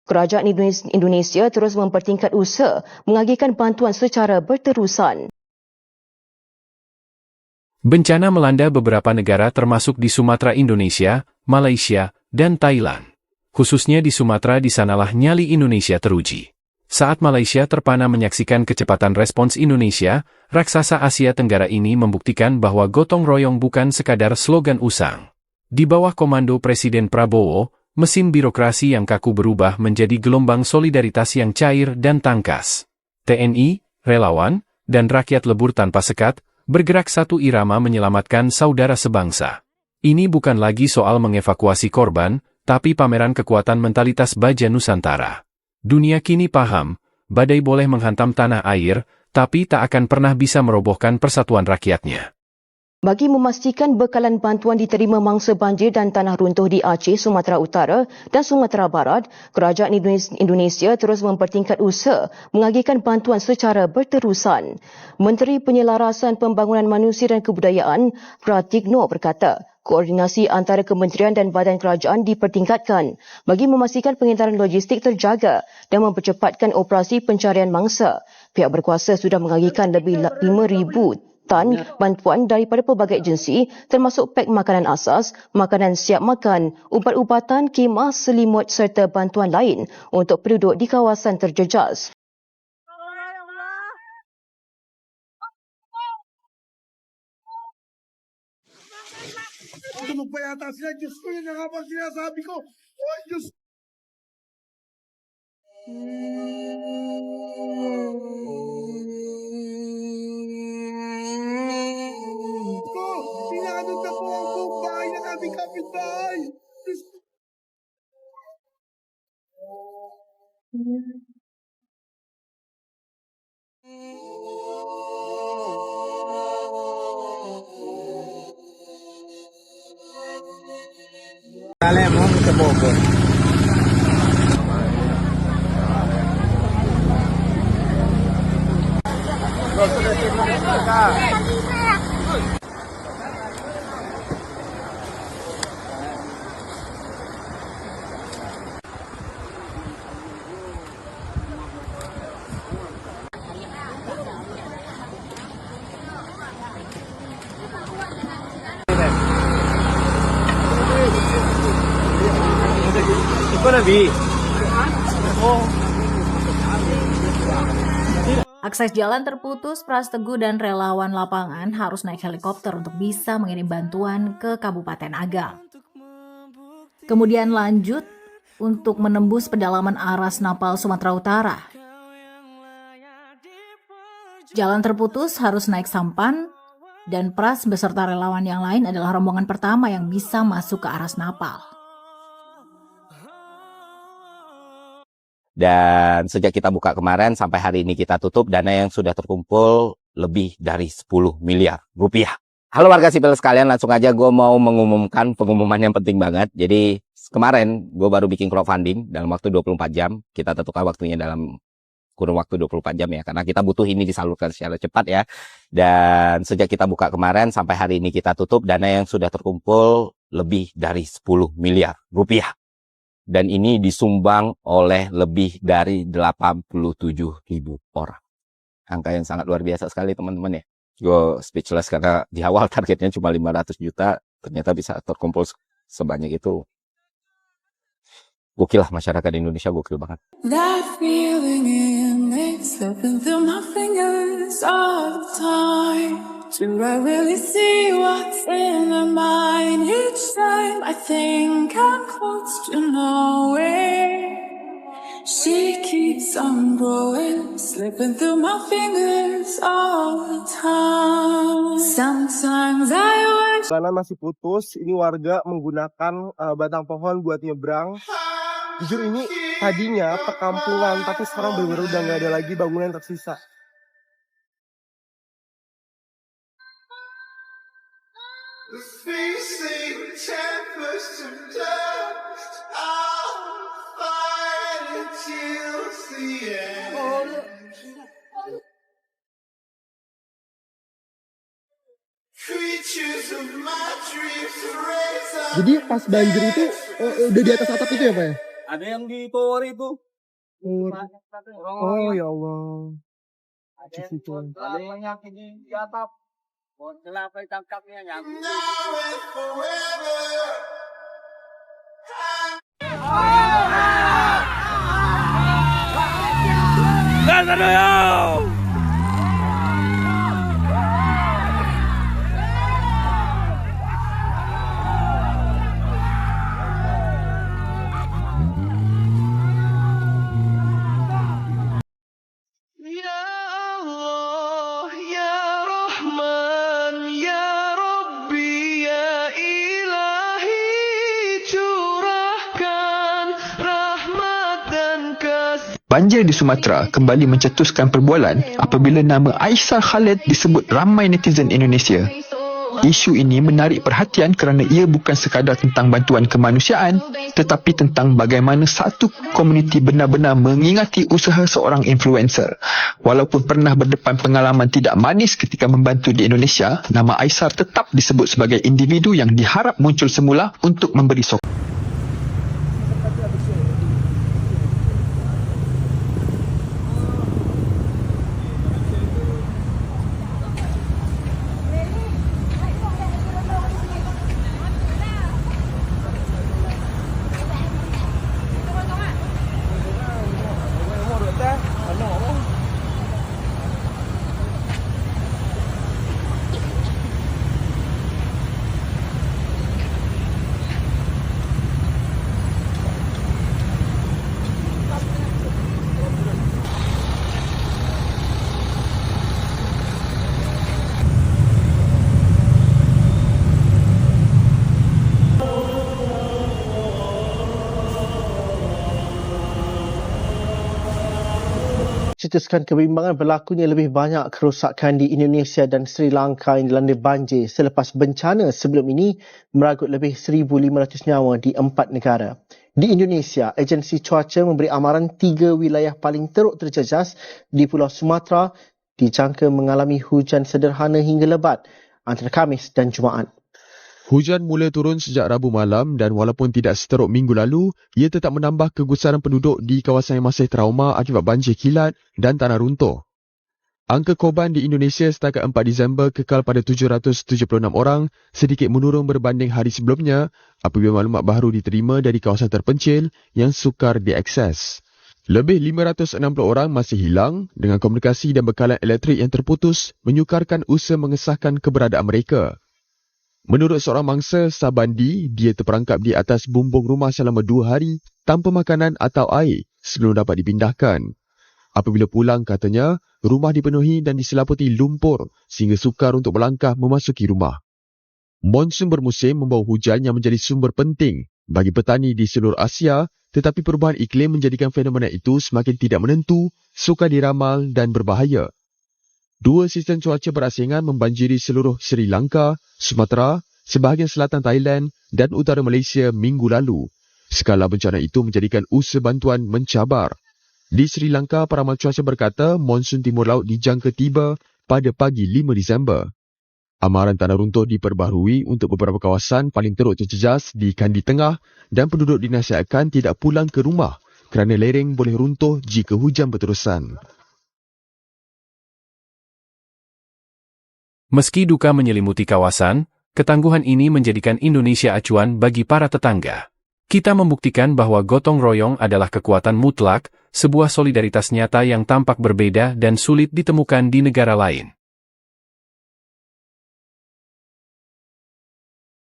Kerajaan Indonesia terus mempertingkat usaha mengagihkan bantuan secara berterusan. Bencana melanda beberapa negara termasuk di Sumatera Indonesia, Malaysia, dan Thailand. Khususnya di Sumatera di sanalah nyali Indonesia teruji. Saat Malaysia terpana menyaksikan kecepatan respons Indonesia, raksasa Asia Tenggara ini membuktikan bahwa gotong royong bukan sekadar slogan usang. Di bawah komando Presiden Prabowo, mesin birokrasi yang kaku berubah menjadi gelombang solidaritas yang cair dan tangkas. TNI, relawan, dan rakyat lebur tanpa sekat, bergerak satu irama menyelamatkan saudara sebangsa. Ini bukan lagi soal mengevakuasi korban, tapi pameran kekuatan mentalitas baja Nusantara. Dunia kini paham, badai boleh menghantam tanah air, tapi tak akan pernah bisa merobohkan persatuan rakyatnya. Bagi memastikan bekalan bantuan diterima mangsa banjir dan tanah runtuh di Aceh, Sumatera Utara dan Sumatera Barat, Kerajaan Indonesia terus mempertingkat usaha mengagihkan bantuan secara berterusan. Menteri Penyelarasan Pembangunan Manusia dan Kebudayaan, Pratikno berkata, koordinasi antara kementerian dan badan kerajaan dipertingkatkan bagi memastikan pengedaran logistik terjaga dan mempercepatkan operasi pencarian mangsa. Pihak berkuasa sudah mengagihkan lebih 5,000 tan bantuan daripada pelbagai agensi termasuk pek makanan asas, makanan siap makan, ubat-ubatan, khemah, selimut serta bantuan lain untuk penduduk di kawasan terjejas. Alemão, muito bom. Akses jalan terputus, Pras Teguh dan relawan lapangan harus naik helikopter untuk bisa mengirim bantuan ke Kabupaten Agam. Kemudian lanjut untuk menembus pedalaman Aras Napal, Sumatera Utara. Jalan terputus harus naik sampan, dan Pras beserta relawan yang lain adalah rombongan pertama yang bisa masuk ke Aras Napal. Dan sejak kita buka kemarin sampai hari ini kita tutup, dana yang sudah terkumpul lebih dari 10 miliar rupiah. Halo warga sipil sekalian, langsung aja gue mau mengumumkan pengumuman yang penting banget. Jadi kemarin gue baru bikin crowdfunding dalam waktu 24 jam. Kita tentukan waktunya dalam kurun waktu 24 jam ya, karena kita butuh ini disalurkan secara cepat ya. Dan sejak kita buka kemarin sampai hari ini kita tutup, dana yang sudah terkumpul lebih dari 10 miliar rupiah. Dan ini disumbang oleh lebih dari 87.000 orang. Angka yang sangat luar biasa sekali teman-teman ya. Gue speechless karena di awal targetnya cuma 500 juta, ternyata bisa terkumpul sebanyak itu. Gokil lah, masyarakat Indonesia gokil banget. That feeling slipping through my fingers all the time. Do I really see what's in her mind each time I think I'm close to knowing? She keeps on growing, slipping through my fingers all the time. Sometimes I wish. Jalanan masih putus, ini warga menggunakan batang pohon buat nyebrang. Jujur ini tadinya perkampungan, tapi sekarang benar-benar udah nggak ada lagi bangunan yang tersisa. Jadi pas banjir itu udah di atas atap itu ya Pak ya? Ada yang di tower itu. Oh ya Allah. Ada yang nyaki di atap. Kenapa tangkapnya nyangkut? Banjir di Sumatera kembali mencetuskan perbualan apabila nama Aisar Khalid disebut ramai netizen Indonesia. Isu ini menarik perhatian kerana ia bukan sekadar tentang bantuan kemanusiaan, tetapi tentang bagaimana satu komuniti benar-benar mengingati usaha seorang influencer. Walaupun pernah berdepan pengalaman tidak manis ketika membantu di Indonesia, nama Aisar tetap disebut sebagai individu yang diharap muncul semula untuk memberi sokongan. Cetuskan kebimbangan berlakunya lebih banyak kerosakan di Indonesia dan Sri Lanka yang dilanda banjir selepas bencana sebelum ini meragut lebih 1,500 nyawa di 4 negara. Di Indonesia, agensi cuaca memberi amaran 3 wilayah paling teruk terjejas di Pulau Sumatera dijangka mengalami hujan sederhana hingga lebat antara Khamis dan Jumaat. Hujan mula turun sejak Rabu malam dan walaupun tidak seteruk minggu lalu, ia tetap menambah kegusaran penduduk di kawasan yang masih trauma akibat banjir kilat dan tanah runtuh. Angka korban di Indonesia setakat 4 Disember kekal pada 776 orang, sedikit menurun berbanding hari sebelumnya apabila maklumat baru diterima dari kawasan terpencil yang sukar diakses. Lebih 560 orang masih hilang dengan komunikasi dan bekalan elektrik yang terputus menyukarkan usaha mengesahkan keberadaan mereka. Menurut seorang mangsa Sabandi, dia terperangkap di atas bumbung rumah selama 2 hari tanpa makanan atau air sebelum dapat dipindahkan. Apabila pulang, katanya, rumah dipenuhi dan diselaputi lumpur sehingga sukar untuk melangkah memasuki rumah. Monsun bermusim membawa hujan yang menjadi sumber penting bagi petani di seluruh Asia, tetapi perubahan iklim menjadikan fenomena itu semakin tidak menentu, sukar diramal dan berbahaya. 2 sistem cuaca berasingan membanjiri seluruh Sri Lanka, Sumatera, sebahagian selatan Thailand dan utara Malaysia minggu lalu. Skala bencana itu menjadikan usaha bantuan mencabar. Di Sri Lanka, peramal cuaca berkata monsun timur laut dijangka tiba pada pagi 5 Disember. Amaran tanah runtuh diperbaharui untuk beberapa kawasan paling teruk terjejas di Kandy Tengah dan penduduk dinasihatkan tidak pulang ke rumah kerana lereng boleh runtuh jika hujan berterusan. Meski duka menyelimuti kawasan, ketangguhan ini menjadikan Indonesia acuan bagi para tetangga. Kita membuktikan bahwa gotong royong adalah kekuatan mutlak, sebuah solidaritas nyata yang tampak berbeda dan sulit ditemukan di negara lain.